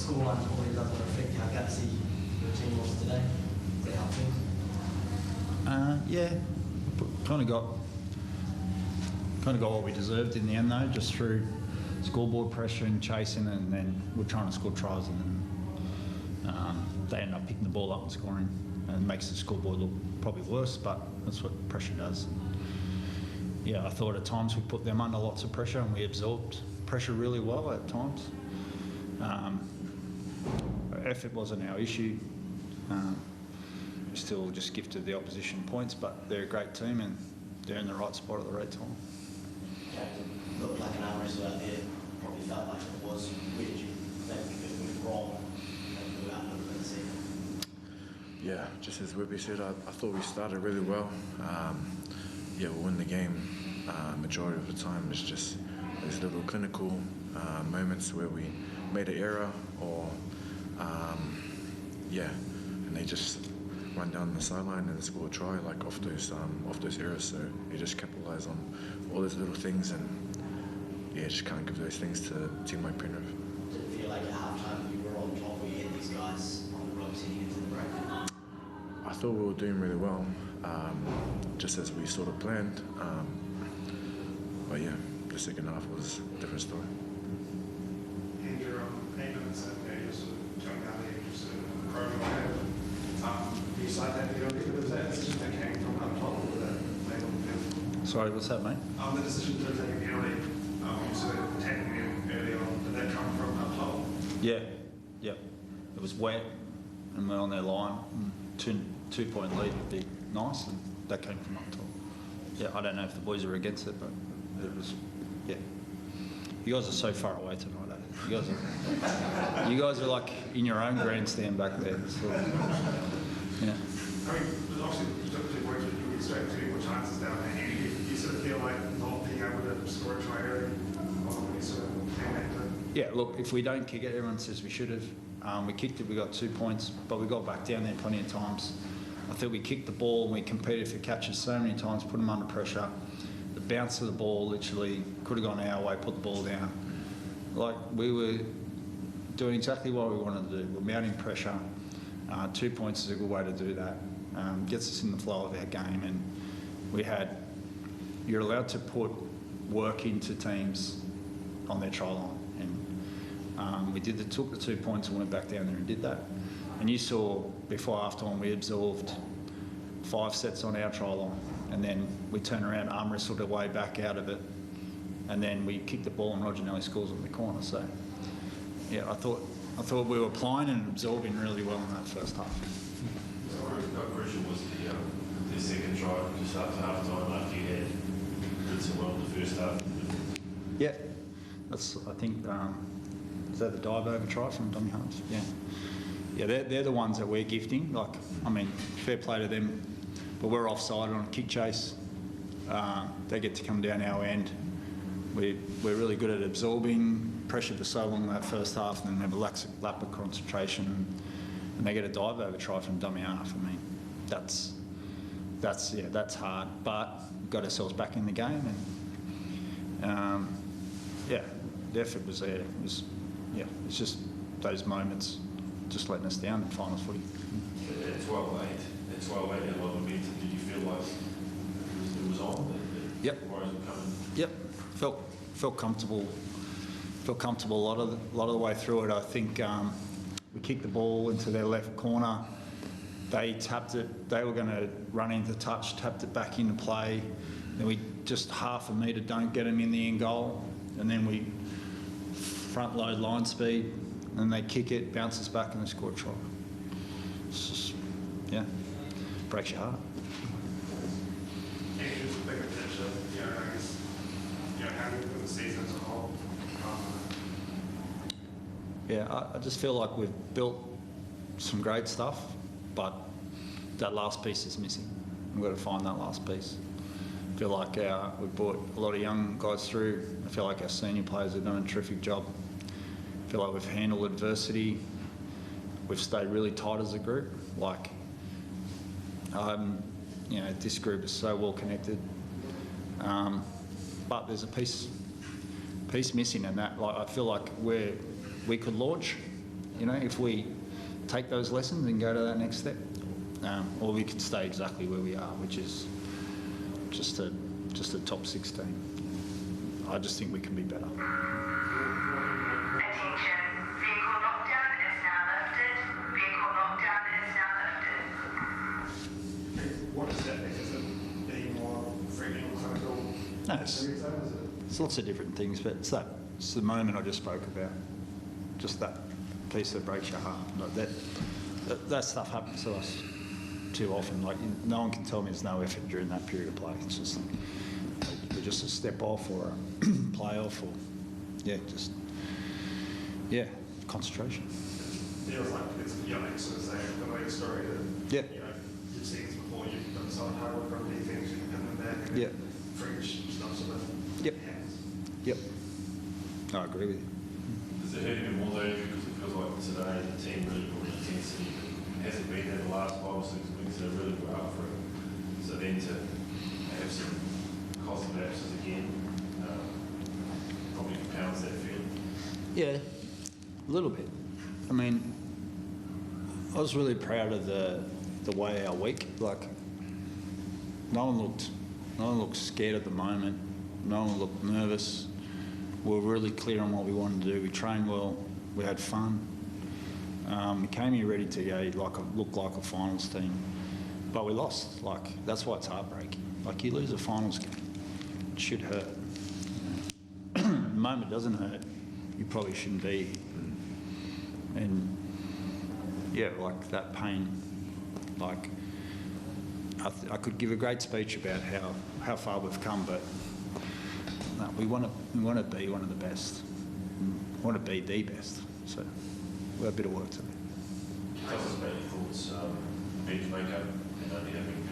scoreline probably doesn't affect how gutsy your team was today? Does that help things? Yeah, kind of got what we deserved in the end though, just through scoreboard pressure and chasing, and then we're trying to score tries, and then they end up picking the ball up and scoring, and it makes the scoreboard look probably worse, but that's what pressure does. Yeah, I thought at times we put them under lots of pressure and we absorbed pressure really well at times. Effort wasn't our issue. We still just gifted the opposition points, but they're a great team and they're in the right spot at the right time. Captain, looked like an arm wrestle out there, probably felt like it was. Where did you think it went wrong and go out a little bit of the second? Yeah, just as Webby said, I thought we started really well. Yeah, we'll win the game majority of the time. It's just these little clinical moments where we made an error or, yeah, and they just run down the sideline and score a try like off those errors. So you just capitalise on all those little things and yeah, just can't give those things to a team like Penrith. Did it feel like at half-time you were on top, where you had these guys on the ropes heading into the break? I thought we were doing really well, just as we sort of planned. But yeah, the second half was a different story. And your 8 minutes in, you sort of jumped out there, just probing away. You cite that the earlier, was that decision that came from up top or that late on the field? Sorry, what's that, mate? The decision to take a penalty, you sort of attacking them early on, did that come from up top? Yeah. It was wet and we're on their line. 2-point lead would be nice, and that came from up top. Yeah, I don't know if the boys are against it, but it was, yeah. You guys are so far away tonight, eh? You guys are like in your own grandstand back there. So, yeah. I mean, obviously you took 2 points, but you would expect 2 more chances down there. You sort of feel like not being able to score a try early, when you sort of came back to it? Yeah, look, if we don't kick it, everyone says we should have. We kicked it, we got 2 points, but we got back down there plenty of times. I think we kicked the ball and we competed for catches so many times, put them under pressure. The bounce of the ball literally could have gone our way, put the ball down. Like, we were doing exactly what we wanted to do. We're mounting pressure. 2 points is a good way to do that. Gets us in the flow of our game, and you're allowed to put work into teams on their try line. And we took the 2 points and went back down there and did that. And you saw before half-time we absorbed 5 sets on our try line, and then we turned around, arm wrestled our way back out of it, and then we kicked the ball and Roger Nelly scores in the corner. So yeah, I thought we were applying and absorbing really well in that first half. How crucial was the second try just after half-time, after you had did so well in the first half? Yeah, that's, I think, is that the dive over try from Tommy Hunt? Yeah, they're the ones that we're gifting. Like, I mean, fair play to them, but we're offside on a kick chase. They get to come down our end. We're really good at absorbing pressure for so long that first half, and then have a lap of concentration, and they get a dive over try from dummy half. I mean, that's hard, but we got ourselves back in the game, and yeah, the effort was there. It's just those moments just letting us down in finals footy. At 12-8, and what momentum did you feel like it was on? Yep. Warriors were coming. Yep. Felt comfortable. Felt comfortable a lot of the way through it. I think we kicked the ball into their left corner. They tapped it. They were going to run into touch, tapped it back into play. Then we just half a metre don't get them in the end goal, and then we front load line speed, and they kick it, bounces back, and they score a try. It's just, yeah, breaks your heart. Just a bigger picture, I guess, how do you put the season as a whole? Yeah, I just feel like we've built some great stuff, but that last piece is missing. We've got to find that last piece. I feel like we've brought a lot of young guys through. I feel like our senior players have done a terrific job. I feel like we've handled adversity. We've stayed really tight as a group. Like, this group is so well connected. But there's a piece missing in that. Like, I feel like we could launch, you know, if we take those lessons and go to that next step. Or we could stay exactly where we are, which is just a top 16. I just think we can be better. Attention, vehicle lockdown is now lifted. Vehicle lockdown is now lifted. What is that? Is it being more freaking clinical? No, it's lots of different things, but it's the moment I just spoke about. Just that piece that breaks your heart. Like that stuff happens to us too often. Like, no one can tell me there's no effort during that period of play. It's just like we're just a step off or a play off, or concentration. Feels like it's sort of saying the league story that you've seen this before. You've done some hard work on things, you can come in there and freakish stuff sort of happens. Yep. I agree with you. Does it hurt you more though, because it feels like today the team really brought intensity? It hasn't been there the last 5 or 6 weeks, they really go out for it. So then to have some cost of lapses again, probably compounds that feeling. Yeah, a little bit. I mean, I was really proud of the way our week, like, no one looked scared at the moment. No one looked nervous. We were really clear on what we wanted to do. We trained well. We had fun. We came here ready to go, look like a finals team, but we lost. Like, that's why it's heartbreaking. Like, you lose a finals game, it should hurt. The moment it doesn't hurt, you probably shouldn't be. And like that pain, like I could give a great speech about how far we've come, but no, we want to be one of the best. We want to be the best. So we've got a bit of work to do. Tell us about your thoughts, bench makeup and only having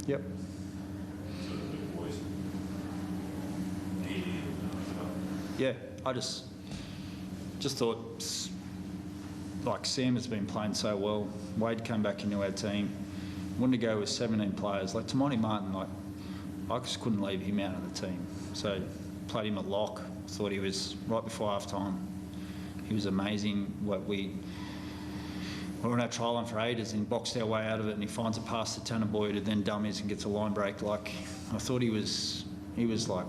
Yep. sort of big boys. Yeah, I just thought, like, Sam has been playing so well. Wade came back into our team. Wanted to go with 17 players. Like, Tamani Martin, like, I just couldn't leave him out of the team. So played him at lock. Thought he was, right before half time, he was amazing. We were on our trial line for ages and boxed our way out of it, and he finds a pass to Tanner Boyd and then dummies and gets a line break. Like, I thought he was like,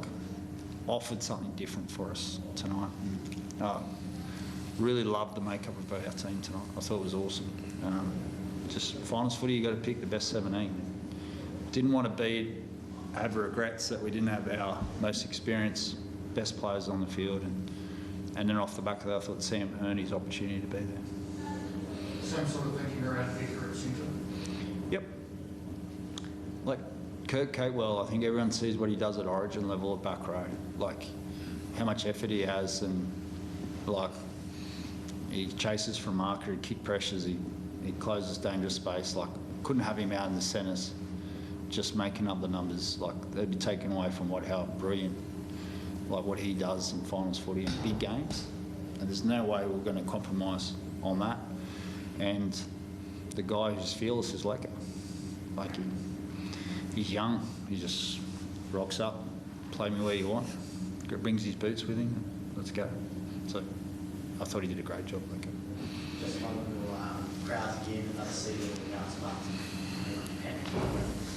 offered something different for us tonight. Really loved the makeup of our team tonight. I thought it was awesome. Just finals footy, you got to pick the best 17. Didn't want to have regrets that we didn't have our most experienced, best players on the field, and then off the back of that, I thought Sam earned his opportunity to be there. Same sort of thinking around Baker at centre? Yep. Like Kurt Catewell, I think everyone sees what he does at origin level at back row, like how much effort he has, and like he chases from marker, he kick pressures, he closes dangerous space. Like, couldn't have him out in the centres just making up the numbers. Like, they'd be taken away from how brilliant, like what he does in finals footy in big games. And there's no way we're going to compromise on that. And the guy who's fearless is Lecker. Like, he's young, he just rocks up, play me where you want, brings his boots with him, let's go. So I thought he did a great job, Lecker. Just one little crowds again, another season of the Mouse Park.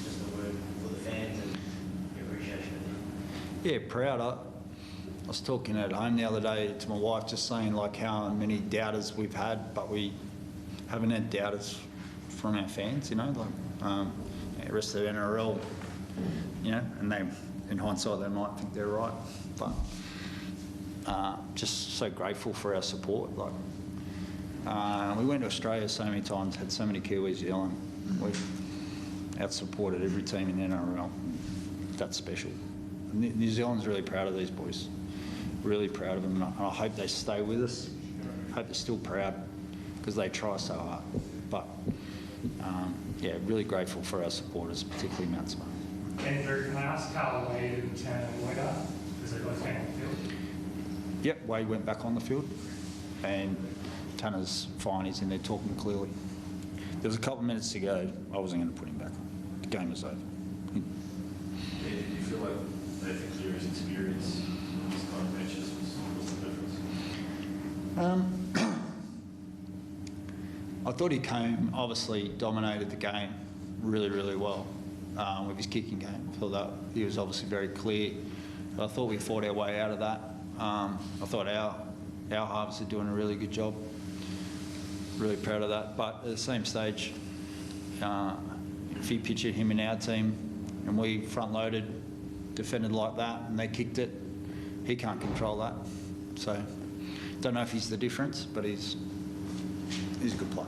Just a word for the fans and your appreciation of them. Yeah, proud. I was talking at home the other day to my wife, just saying like how many doubters we've had, but we haven't had doubters from our fans, you know, like the rest of the NRL, you know, and they, in hindsight, they might think they're right, but just so grateful for our support. Like, we went to Australia so many times, had so many Kiwis yelling. We've out-supported every team in the NRL. That's special. New Zealand's really proud of these boys. Really proud of them, and I hope they stay with us. I hope they're still proud, because they try so hard. But, yeah, really grateful for our supporters, particularly Mount Smart. Andrew, can I ask how Wade and Tanner Boyd are? Because they both came on the field. Yep, Wade went back on the field, and Tanner's fine. He's in there talking clearly. There was a couple of minutes to go. I wasn't going to put him back on. The game was over. Yeah, did you feel like Nathan Cleary's experience in these kind of matches was the difference? I thought he obviously dominated the game really, really well with his kicking game. I thought that he was obviously very clear. But I thought we fought our way out of that. I thought our halves are doing a really good job. Really proud of that. But at the same stage, if you pictured him in our team and we front-loaded, defended like that, and they kicked it, he can't control that. So, don't know if he's the difference, but he's a good player.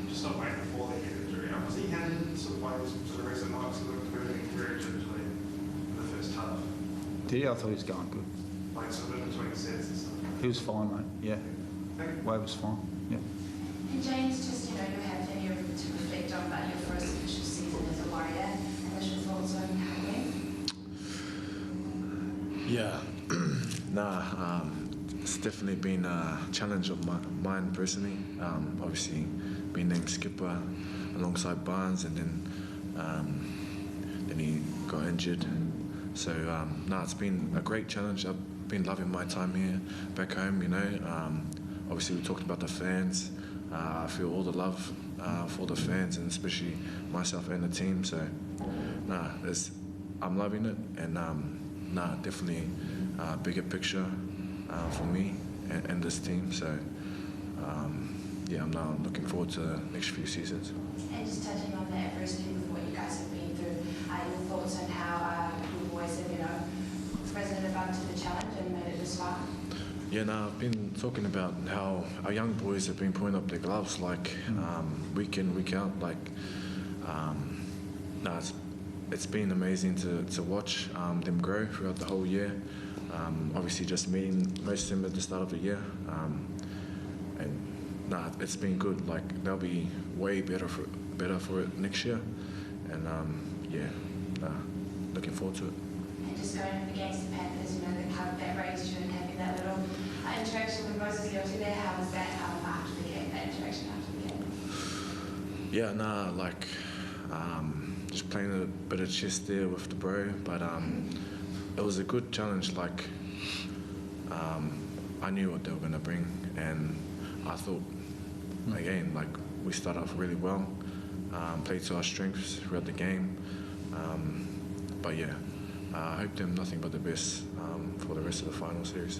Just not waiting for the injury. Was he handed sort of players for the recent nights that looked very gingerly in the first half? Did he? I thought he was going good. Like sort of in between sets and stuff. He was fine, mate. Yeah. Wade was fine. Yeah. And James, just, you have plenty of to reflect on about your first official season as a Warrior. Initial thoughts on how it went? Yeah, it's definitely been a challenge of mine personally. Obviously, being named skipper alongside Barnes, and then he got injured. So it's been a great challenge. I've been loving my time here back home. Obviously we talked about the fans. I feel all the love for the fans, and especially myself and the team. So I'm loving it, and definitely a bigger picture for me and this team. So I'm now looking forward to the next few seasons. And just touching on the adversity with what you guys have been through, your thoughts on how your boys have, risen up to the challenge and made it this far? Yeah, I've been talking about how our young boys have been putting up their gloves week in, week out. It's been amazing to watch them grow throughout the whole year. Obviously, just meeting most of them at the start of the year, it's been good. They'll be way better for it next year, and looking forward to it. And just going up against the Panthers, the club that raised you and having that little interaction with Moses Yoti there, how was that after the game, that interaction after the game? Yeah, just playing a bit of chess there with the bro, but it was a good challenge. I knew what they were going to bring, and I thought, again, we started off really well, played to our strengths throughout the game, I hope them nothing but the best for the rest of the final series.